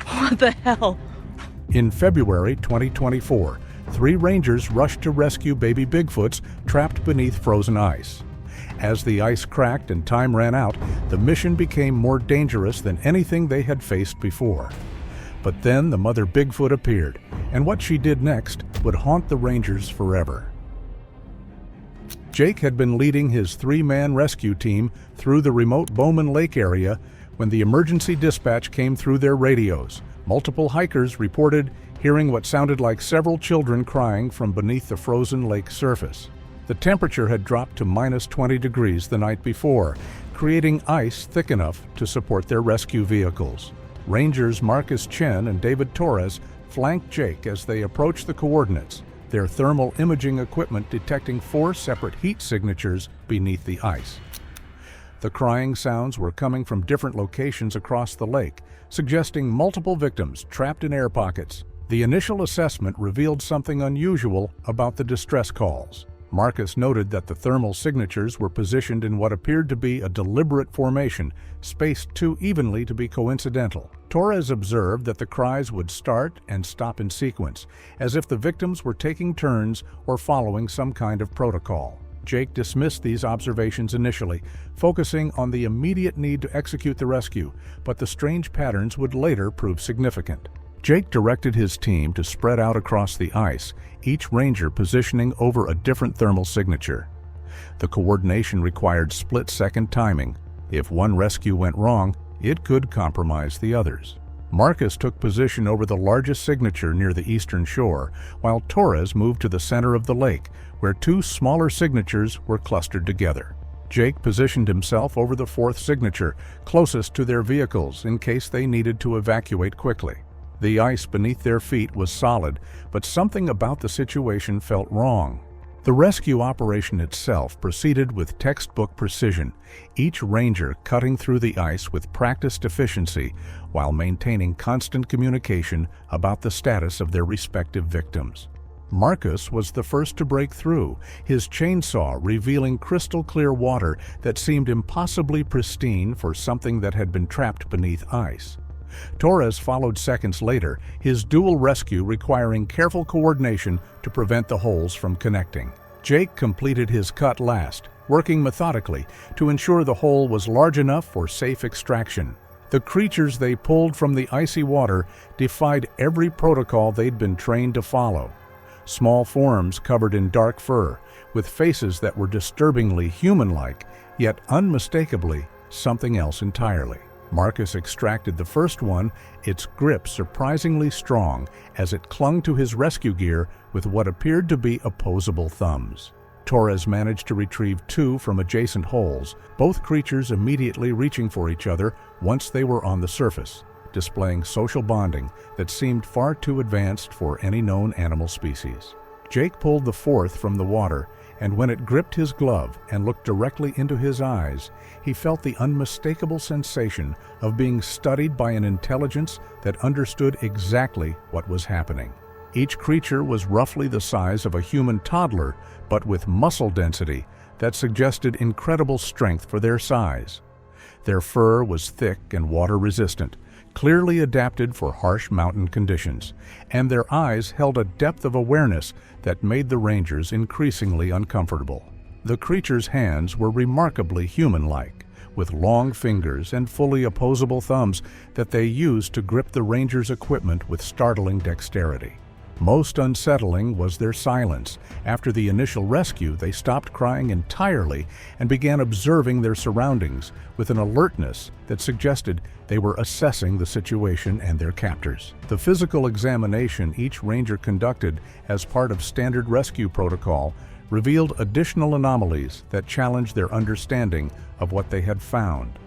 What the hell? In February 2024, 3 rangers rushed to rescue baby Bigfoots trapped beneath frozen ice. As the ice cracked and time ran out, the mission became more dangerous than anything they had faced before. But then the mother Bigfoot appeared, and what she did next would haunt the rangers forever. Jake had been leading his 3-man rescue team through the remote Bowman Lake area when the emergency dispatch came through their radios. Multiple hikers reported hearing what sounded like several children crying from beneath the frozen lake surface. The temperature had dropped to -20 degrees the night before, creating ice thick enough to support their rescue vehicles. Rangers Marcus Chen and David Torres flanked Jake as they approached the coordinates, their thermal imaging equipment detecting 4 separate heat signatures beneath the ice. The crying sounds were coming from different locations across the lake, suggesting multiple victims trapped in air pockets. The initial assessment revealed something unusual about the distress calls. Marcus noted that the thermal signatures were positioned in what appeared to be a deliberate formation, spaced too evenly to be coincidental. Torres observed that the cries would start and stop in sequence, as if the victims were taking turns or following some kind of protocol. Jake dismissed these observations initially, focusing on the immediate need to execute the rescue, but the strange patterns would later prove significant. Jake directed his team to spread out across the ice, each ranger positioning over a different thermal signature. The coordination required split-second timing. If one rescue went wrong, it could compromise the others. Marcus took position over the largest signature near the eastern shore, while Torres moved to the center of the lake, where 2 smaller signatures were clustered together. Jake positioned himself over the 4th signature, closest to their vehicles in case they needed to evacuate quickly. The ice beneath their feet was solid, but something about the situation felt wrong. The rescue operation itself proceeded with textbook precision, each ranger cutting through the ice with practiced efficiency while maintaining constant communication about the status of their respective victims. Marcus was the first to break through, his chainsaw revealing crystal-clear water that seemed impossibly pristine for something that had been trapped beneath ice. Torres followed seconds later, his dual rescue requiring careful coordination to prevent the holes from connecting. Jake completed his cut last, working methodically to ensure the hole was large enough for safe extraction. The creatures they pulled from the icy water defied every protocol they'd been trained to follow. Small forms covered in dark fur, with faces that were disturbingly human-like, yet unmistakably something else entirely. Marcus extracted the first one, its grip surprisingly strong as it clung to his rescue gear with what appeared to be opposable thumbs. Torres managed to retrieve 2 from adjacent holes, both creatures immediately reaching for each other once they were on the surface, displaying social bonding that seemed far too advanced for any known animal species. Jake pulled the 4th from the water, and when it gripped his glove and looked directly into his eyes, he felt the unmistakable sensation of being studied by an intelligence that understood exactly what was happening. Each creature was roughly the size of a human toddler, but with muscle density that suggested incredible strength for their size. Their fur was thick and water-resistant, clearly adapted for harsh mountain conditions, and their eyes held a depth of awareness that made the rangers increasingly uncomfortable. The creatures' hands were remarkably human-like, with long fingers and fully opposable thumbs that they used to grip the rangers' equipment with startling dexterity. Most unsettling was their silence. After the initial rescue, they stopped crying entirely and began observing their surroundings with an alertness that suggested they were assessing the situation and their captors. The physical examination each ranger conducted as part of standard rescue protocol revealed additional anomalies that challenged their understanding of what they had found.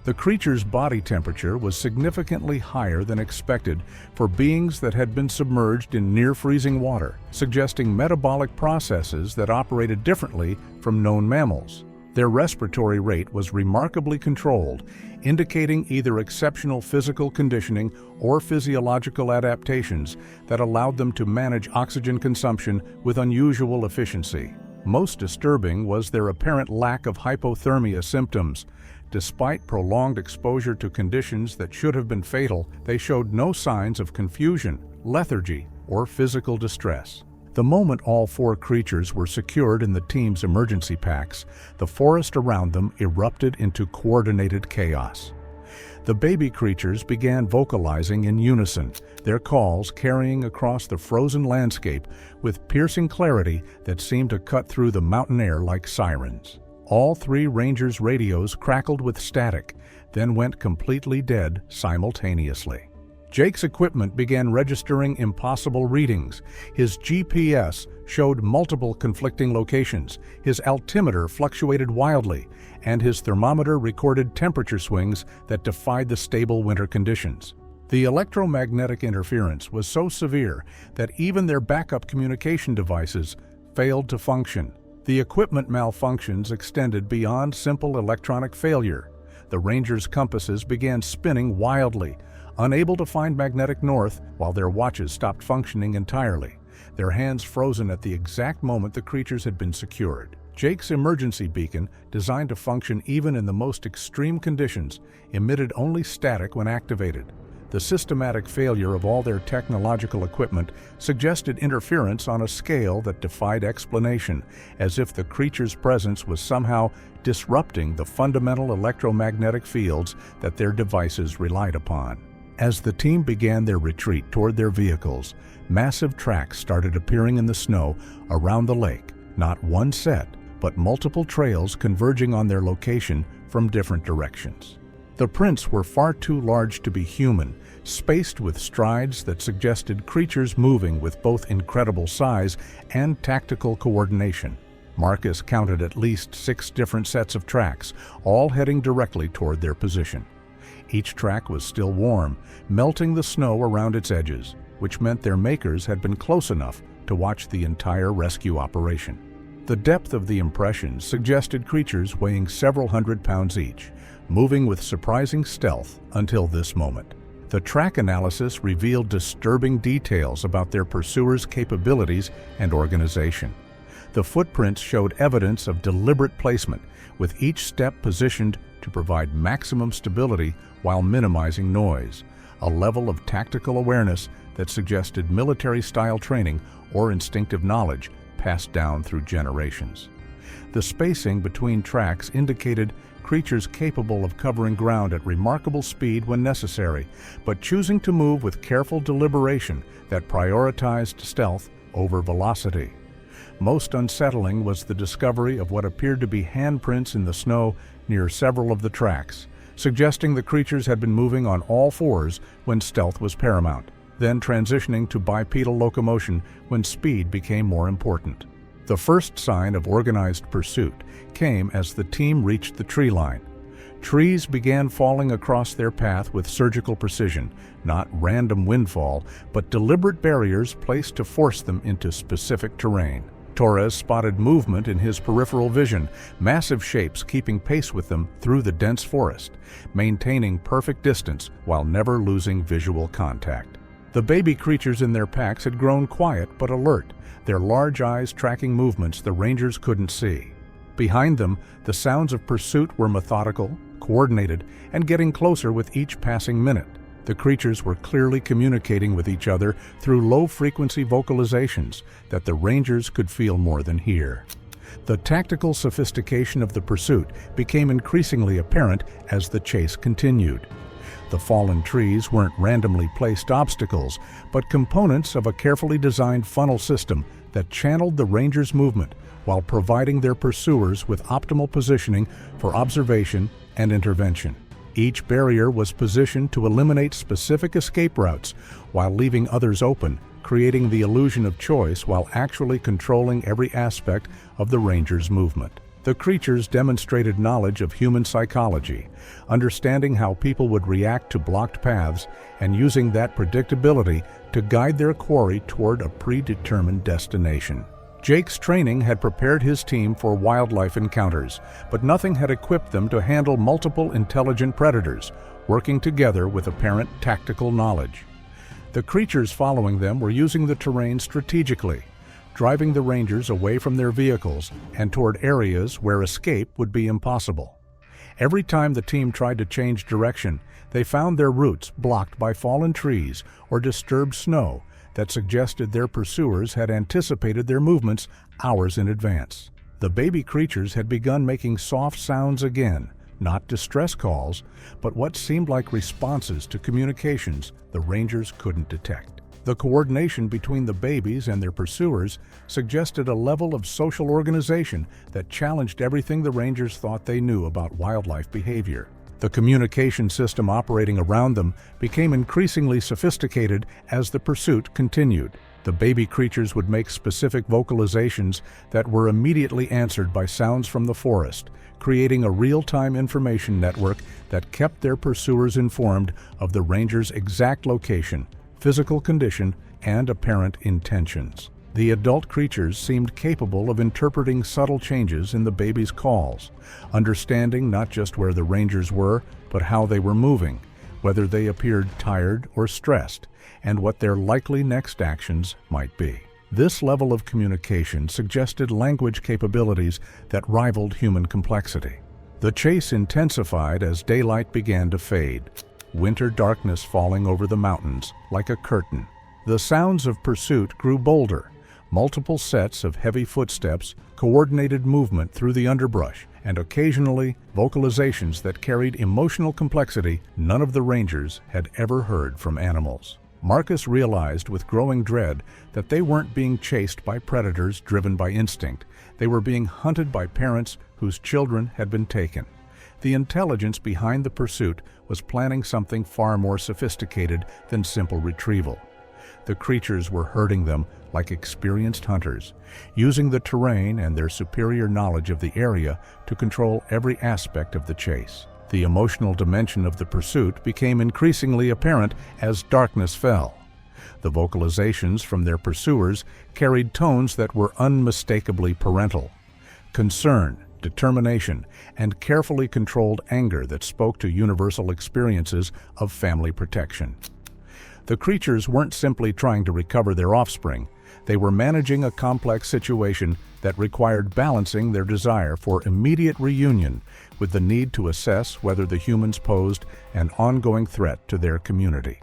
The creature's body temperature was significantly higher than expected for beings that had been submerged in near-freezing water, suggesting metabolic processes that operated differently from known mammals. Their respiratory rate was remarkably controlled, indicating either exceptional physical conditioning or physiological adaptations that allowed them to manage oxygen consumption with unusual efficiency. Most disturbing was their apparent lack of hypothermia symptoms. Despite prolonged exposure to conditions that should have been fatal, they showed no signs of confusion, lethargy, or physical distress. The moment all 4 creatures were secured in the team's emergency packs, the forest around them erupted into coordinated chaos. The baby creatures began vocalizing in unison, their calls carrying across the frozen landscape with piercing clarity that seemed to cut through the mountain air like sirens. All 3 rangers' radios crackled with static, then went completely dead simultaneously. Jake's equipment began registering impossible readings. His GPS showed multiple conflicting locations, his altimeter fluctuated wildly, and his thermometer recorded temperature swings that defied the stable winter conditions. The electromagnetic interference was so severe that even their backup communication devices failed to function. The equipment malfunctions extended beyond simple electronic failure. The Rangers' compasses began spinning wildly, unable to find magnetic north, while their watches stopped functioning entirely, their hands frozen at the exact moment the creatures had been secured. Jake's emergency beacon, designed to function even in the most extreme conditions, emitted only static when activated. The systematic failure of all their technological equipment suggested interference on a scale that defied explanation, as if the creature's presence was somehow disrupting the fundamental electromagnetic fields that their devices relied upon. As the team began their retreat toward their vehicles, massive tracks started appearing in the snow around the lake, not one set, but multiple trails converging on their location from different directions. The prints were far too large to be human, spaced with strides that suggested creatures moving with both incredible size and tactical coordination. Marcus counted at least 6 different sets of tracks, all heading directly toward their position. Each track was still warm, melting the snow around its edges, which meant their makers had been close enough to watch the entire rescue operation. The depth of the impressions suggested creatures weighing several hundred pounds each, moving with surprising stealth until this moment. The track analysis revealed disturbing details about their pursuers' capabilities and organization. The footprints showed evidence of deliberate placement, with each step positioned to provide maximum stability while minimizing noise, a level of tactical awareness that suggested military-style training or instinctive knowledge passed down through generations. The spacing between tracks indicated creatures capable of covering ground at remarkable speed when necessary, but choosing to move with careful deliberation that prioritized stealth over velocity. Most unsettling was the discovery of what appeared to be handprints in the snow near several of the tracks, suggesting the creatures had been moving on all 4s when stealth was paramount, then transitioning to bipedal locomotion when speed became more important. The first sign of organized pursuit came as the team reached the tree line. Trees began falling across their path with surgical precision, not random windfall, but deliberate barriers placed to force them into specific terrain. Torres spotted movement in his peripheral vision, massive shapes keeping pace with them through the dense forest, maintaining perfect distance while never losing visual contact. The baby creatures in their packs had grown quiet but alert, their large eyes tracking movements the Rangers couldn't see. Behind them, the sounds of pursuit were methodical, coordinated, and getting closer with each passing minute. The creatures were clearly communicating with each other through low-frequency vocalizations that the Rangers could feel more than hear. The tactical sophistication of the pursuit became increasingly apparent as the chase continued. The fallen trees weren't randomly placed obstacles, but components of a carefully designed funnel system that channeled the Rangers' movement while providing their pursuers with optimal positioning for observation and intervention. Each barrier was positioned to eliminate specific escape routes while leaving others open, creating the illusion of choice while actually controlling every aspect of the Rangers' movement. The creatures demonstrated knowledge of human psychology, understanding how people would react to blocked paths and using that predictability to guide their quarry toward a predetermined destination. Jake's training had prepared his team for wildlife encounters, but nothing had equipped them to handle multiple intelligent predators, working together with apparent tactical knowledge. The creatures following them were using the terrain strategically, driving the Rangers away from their vehicles and toward areas where escape would be impossible. Every time the team tried to change direction, they found their routes blocked by fallen trees or disturbed snow that suggested their pursuers had anticipated their movements hours in advance. The baby creatures had begun making soft sounds again, not distress calls, but what seemed like responses to communications the rangers couldn't detect. The coordination between the babies and their pursuers suggested a level of social organization that challenged everything the rangers thought they knew about wildlife behavior. The communication system operating around them became increasingly sophisticated as the pursuit continued. The baby creatures would make specific vocalizations that were immediately answered by sounds from the forest, creating a real-time information network that kept their pursuers informed of the rangers' exact location, physical condition, and apparent intentions. The adult creatures seemed capable of interpreting subtle changes in the baby's calls, understanding not just where the rangers were, but how they were moving, whether they appeared tired or stressed, and what their likely next actions might be. This level of communication suggested language capabilities that rivaled human complexity. The chase intensified as daylight began to fade, winter darkness falling over the mountains like a curtain. The sounds of pursuit grew bolder. Multiple sets of heavy footsteps, coordinated movement through the underbrush, and occasionally vocalizations that carried emotional complexity none of the rangers had ever heard from animals. Marcus realized with growing dread that they weren't being chased by predators driven by instinct. They were being hunted by parents whose children had been taken. The intelligence behind the pursuit was planning something far more sophisticated than simple retrieval. The creatures were herding them like experienced hunters, using the terrain and their superior knowledge of the area to control every aspect of the chase. The emotional dimension of the pursuit became increasingly apparent as darkness fell. The vocalizations from their pursuers carried tones that were unmistakably parental. Concern, determination, and carefully controlled anger that spoke to universal experiences of family protection. The creatures weren't simply trying to recover their offspring. They were managing a complex situation that required balancing their desire for immediate reunion with the need to assess whether the humans posed an ongoing threat to their community.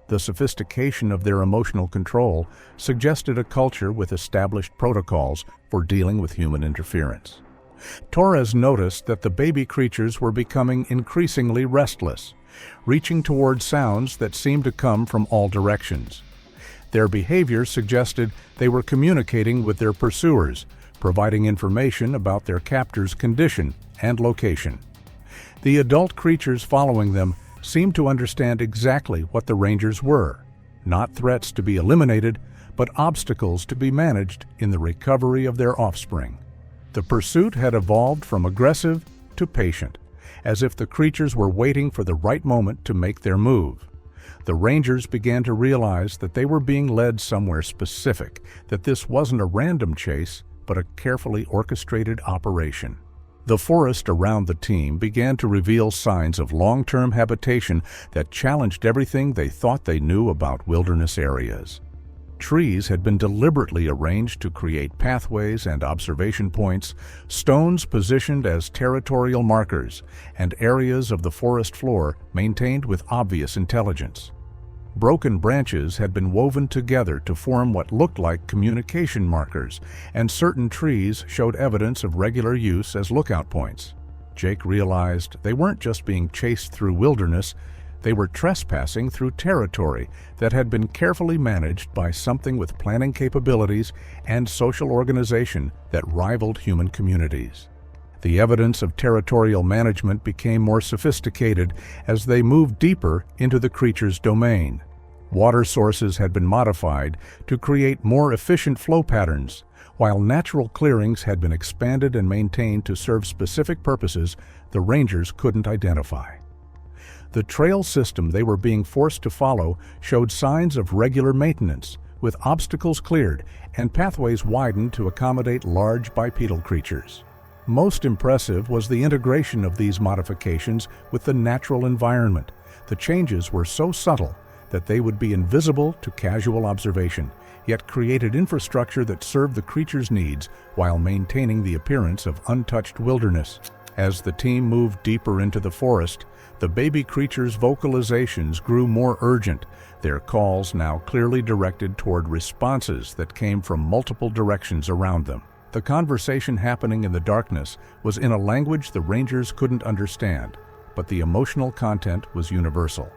The sophistication of their emotional control suggested a culture with established protocols for dealing with human interference. Torres noticed that the baby creatures were becoming increasingly restless, reaching toward sounds that seemed to come from all directions. Their behavior suggested they were communicating with their pursuers, providing information about their captor's condition and location. The adult creatures following them seemed to understand exactly what the rangers were, not threats to be eliminated, but obstacles to be managed in the recovery of their offspring. The pursuit had evolved from aggressive to patient, as if the creatures were waiting for the right moment to make their move. The rangers began to realize that they were being led somewhere specific, that this wasn't a random chase, but a carefully orchestrated operation. The forest around the team began to reveal signs of long-term habitation that challenged everything they thought they knew about wilderness areas. Trees had been deliberately arranged to create pathways and observation points, stones positioned as territorial markers, and areas of the forest floor maintained with obvious intelligence. Broken branches had been woven together to form what looked like communication markers, and certain trees showed evidence of regular use as lookout points. Jake realized they weren't just being chased through wilderness, they were trespassing through territory that had been carefully managed by something with planning capabilities and social organization that rivaled human communities. The evidence of territorial management became more sophisticated as they moved deeper into the creature's domain. Water sources had been modified to create more efficient flow patterns, while natural clearings had been expanded and maintained to serve specific purposes the rangers couldn't identify. The trail system they were being forced to follow showed signs of regular maintenance, with obstacles cleared and pathways widened to accommodate large bipedal creatures. Most impressive was the integration of these modifications with the natural environment. The changes were so subtle that they would be invisible to casual observation, yet created infrastructure that served the creature's needs while maintaining the appearance of untouched wilderness. As the team moved deeper into the forest, the baby creatures' vocalizations grew more urgent, their calls now clearly directed toward responses that came from multiple directions around them. The conversation happening in the darkness was in a language the rangers couldn't understand, but the emotional content was universal.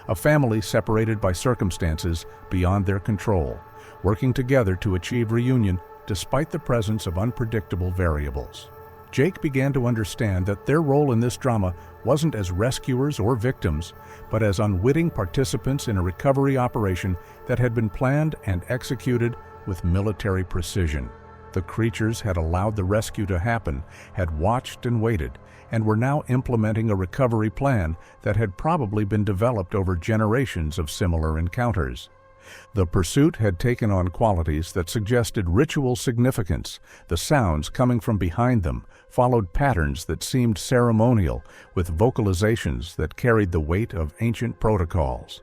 A family separated by circumstances beyond their control, working together to achieve reunion despite the presence of unpredictable variables. Jake began to understand that their role in this drama wasn't as rescuers or victims, but as unwitting participants in a recovery operation that had been planned and executed with military precision. The creatures had allowed the rescue to happen, had watched and waited, and were now implementing a recovery plan that had probably been developed over generations of similar encounters. The pursuit had taken on qualities that suggested ritual significance. The sounds coming from behind them followed patterns that seemed ceremonial, with vocalizations that carried the weight of ancient protocols.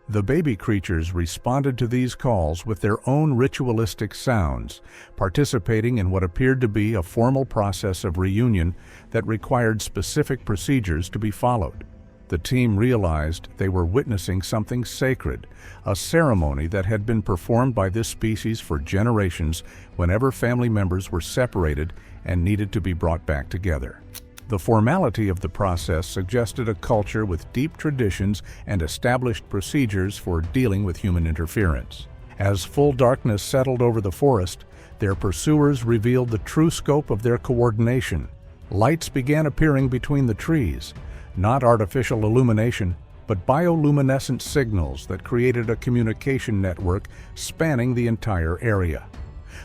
The baby creatures responded to these calls with their own ritualistic sounds, participating in what appeared to be a formal process of reunion that required specific procedures to be followed. The team realized they were witnessing something sacred, a ceremony that had been performed by this species for generations whenever family members were separated and needed to be brought back together. The formality of the process suggested a culture with deep traditions and established procedures for dealing with human interference. As full darkness settled over the forest, their pursuers revealed the true scope of their coordination. Lights began appearing between the trees, not artificial illumination, but bioluminescent signals that created a communication network spanning the entire area.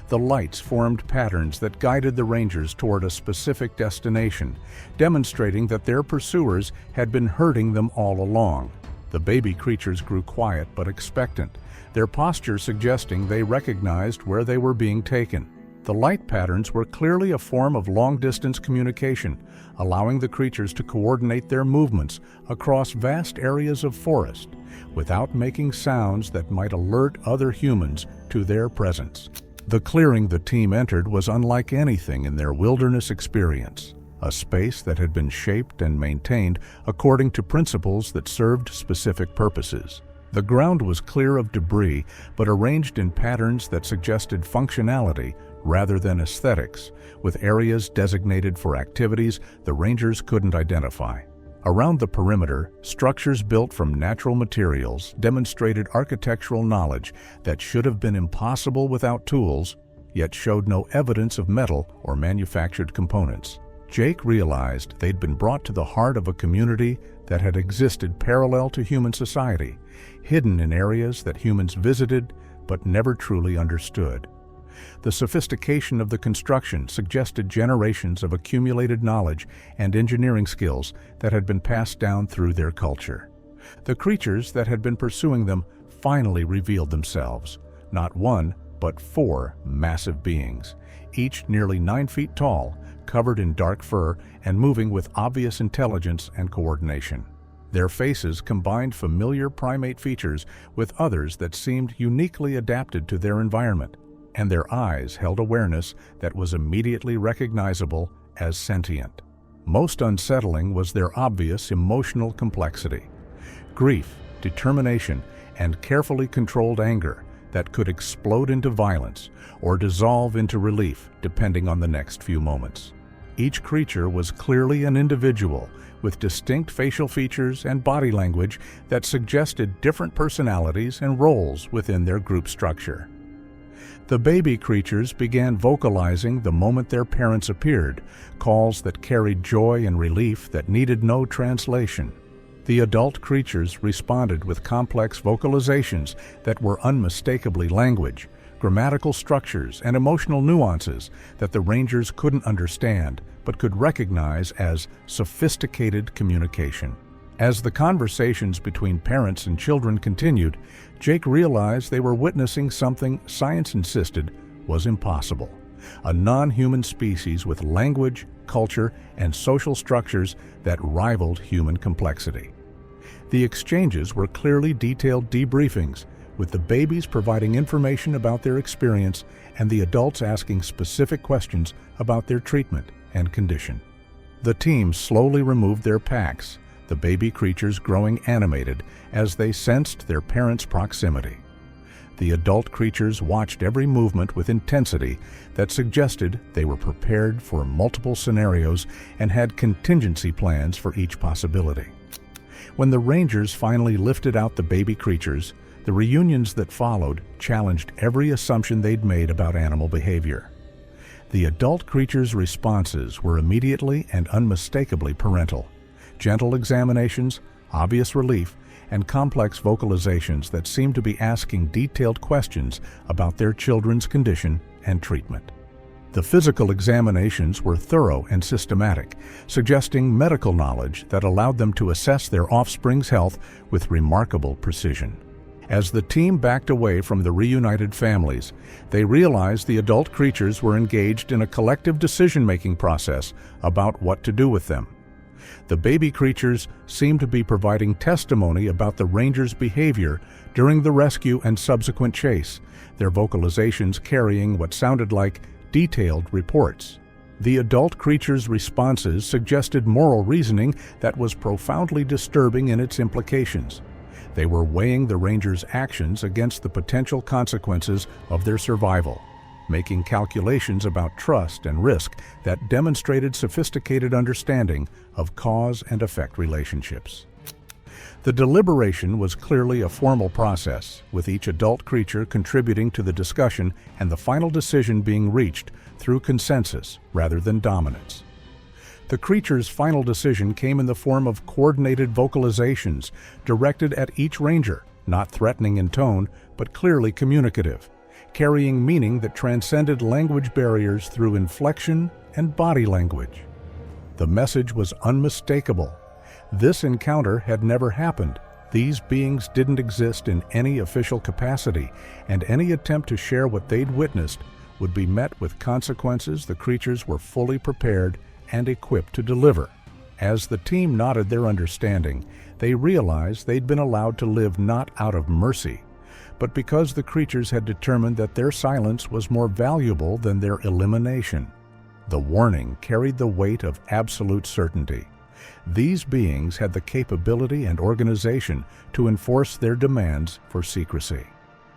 The lights formed patterns that guided the rangers toward a specific destination, demonstrating that their pursuers had been herding them all along. The baby creatures grew quiet but expectant, their posture suggesting they recognized where they were being taken. The light patterns were clearly a form of long-distance communication, allowing the creatures to coordinate their movements across vast areas of forest without making sounds that might alert other humans to their presence. The clearing the team entered was unlike anything in their wilderness experience, a space that had been shaped and maintained according to principles that served specific purposes. The ground was clear of debris, but arranged in patterns that suggested functionality rather than aesthetics, with areas designated for activities the rangers couldn't identify. Around the perimeter, structures built from natural materials demonstrated architectural knowledge that should have been impossible without tools, yet showed no evidence of metal or manufactured components. Jake realized they'd been brought to the heart of a community that had existed parallel to human society, hidden in areas that humans visited but never truly understood. The sophistication of the construction suggested generations of accumulated knowledge and engineering skills that had been passed down through their culture. The creatures that had been pursuing them finally revealed themselves, not one, but 4 massive beings, each nearly 9 feet tall, covered in dark fur and moving with obvious intelligence and coordination. Their faces combined familiar primate features with others that seemed uniquely adapted to their environment, and their eyes held awareness that was immediately recognizable as sentient. Most unsettling was their obvious emotional complexity. Grief, determination, and carefully controlled anger that could explode into violence or dissolve into relief depending on the next few moments. Each creature was clearly an individual with distinct facial features and body language that suggested different personalities and roles within their group structure. The baby creatures began vocalizing the moment their parents appeared, calls that carried joy and relief that needed no translation. The adult creatures responded with complex vocalizations that were unmistakably language, grammatical structures, and emotional nuances that the rangers couldn't understand but could recognize as sophisticated communication. As the conversations between parents and children continued, Jake realized they were witnessing something science insisted was impossible: a non-human species with language, culture, and social structures that rivaled human complexity. The exchanges were clearly detailed debriefings, with the babies providing information about their experience and the adults asking specific questions about their treatment and condition. The team slowly removed their packs, the baby creatures growing animated as they sensed their parents' proximity. The adult creatures watched every movement with intensity that suggested they were prepared for multiple scenarios and had contingency plans for each possibility. When the rangers finally lifted out the baby creatures, the reunions that followed challenged every assumption they'd made about animal behavior. The adult creatures' responses were immediately and unmistakably parental. Gentle examinations, obvious relief, and complex vocalizations that seemed to be asking detailed questions about their children's condition and treatment. The physical examinations were thorough and systematic, suggesting medical knowledge that allowed them to assess their offspring's health with remarkable precision. As the team backed away from the reunited families, they realized the adult creatures were engaged in a collective decision-making process about what to do with them. The baby creatures seemed to be providing testimony about the rangers' behavior during the rescue and subsequent chase, their vocalizations carrying what sounded like detailed reports. The adult creatures' responses suggested moral reasoning that was profoundly disturbing in its implications. They were weighing the rangers' actions against the potential consequences of their survival, making calculations about trust and risk that demonstrated sophisticated understanding of cause and effect relationships. The deliberation was clearly a formal process, with each adult creature contributing to the discussion and the final decision being reached through consensus rather than dominance. The creature's final decision came in the form of coordinated vocalizations directed at each ranger, not threatening in tone, but clearly communicative, carrying meaning that transcended language barriers through inflection and body language. The message was unmistakable. This encounter had never happened. These beings didn't exist in any official capacity, and any attempt to share what they'd witnessed would be met with consequences the creatures were fully prepared and equipped to deliver. As the team nodded their understanding, they realized they'd been allowed to live not out of mercy, but because the creatures had determined that their silence was more valuable than their elimination. The warning carried the weight of absolute certainty. These beings had the capability and organization to enforce their demands for secrecy.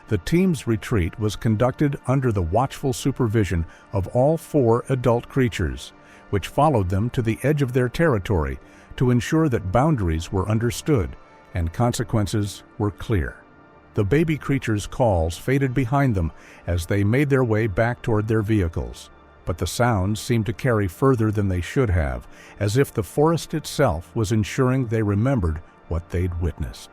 The team's retreat was conducted under the watchful supervision of all 4 adult creatures, which followed them to the edge of their territory to ensure that boundaries were understood and consequences were clear. The baby creatures' calls faded behind them as they made their way back toward their vehicles, but the sounds seemed to carry further than they should have, as if the forest itself was ensuring they remembered what they'd witnessed.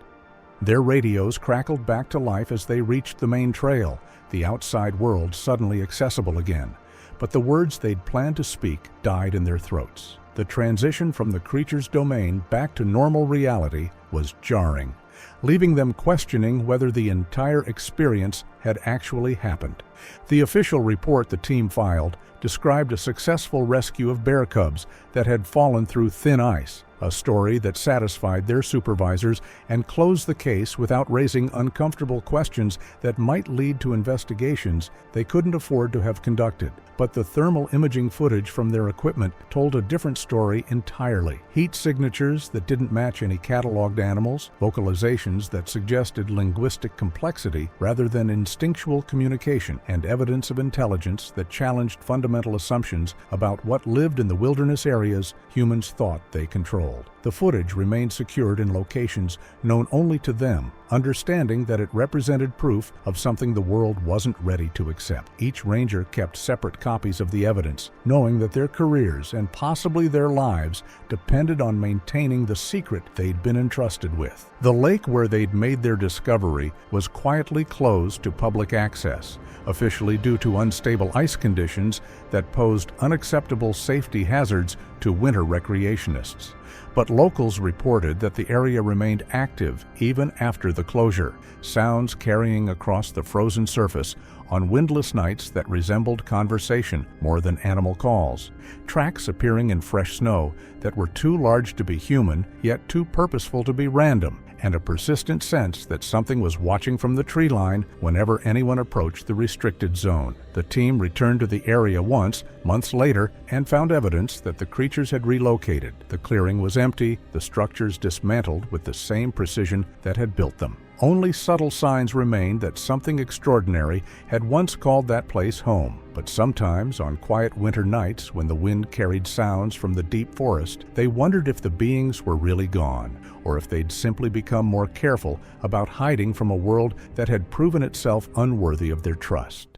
Their radios crackled back to life as they reached the main trail, the outside world suddenly accessible again, but the words they'd planned to speak died in their throats. The transition from the creature's domain back to normal reality was jarring, leaving them questioning whether the entire experience had actually happened. The official report the team filed described a successful rescue of bear cubs that had fallen through thin ice, a story that satisfied their supervisors and closed the case without raising uncomfortable questions that might lead to investigations they couldn't afford to have conducted. But the thermal imaging footage from their equipment told a different story entirely. Heat signatures that didn't match any cataloged animals, vocalizations that suggested linguistic complexity rather than instinctual communication, and evidence of intelligence that challenged fundamental assumptions about what lived in the wilderness areas humans thought they controlled. The footage remained secured in locations known only to them, understanding that it represented proof of something the world wasn't ready to accept. Each ranger kept separate copies of the evidence, knowing that their careers and possibly their lives depended on maintaining the secret they'd been entrusted with. The lake where they'd made their discovery was quietly closed to public access, officially due to unstable ice conditions that posed unacceptable safety hazards to winter recreationists. But locals reported that the area remained active even after the closure, sounds carrying across the frozen surface on windless nights that resembled conversation more than animal calls, tracks appearing in fresh snow that were too large to be human, yet too purposeful to be random, and a persistent sense that something was watching from the tree line whenever anyone approached the restricted zone. The team returned to the area once, months later, and found evidence that the creatures had relocated. The clearing was empty, the structures dismantled with the same precision that had built them. Only subtle signs remained that something extraordinary had once called that place home. But sometimes, on quiet winter nights when the wind carried sounds from the deep forest, they wondered if the beings were really gone, or if they'd simply become more careful about hiding from a world that had proven itself unworthy of their trust.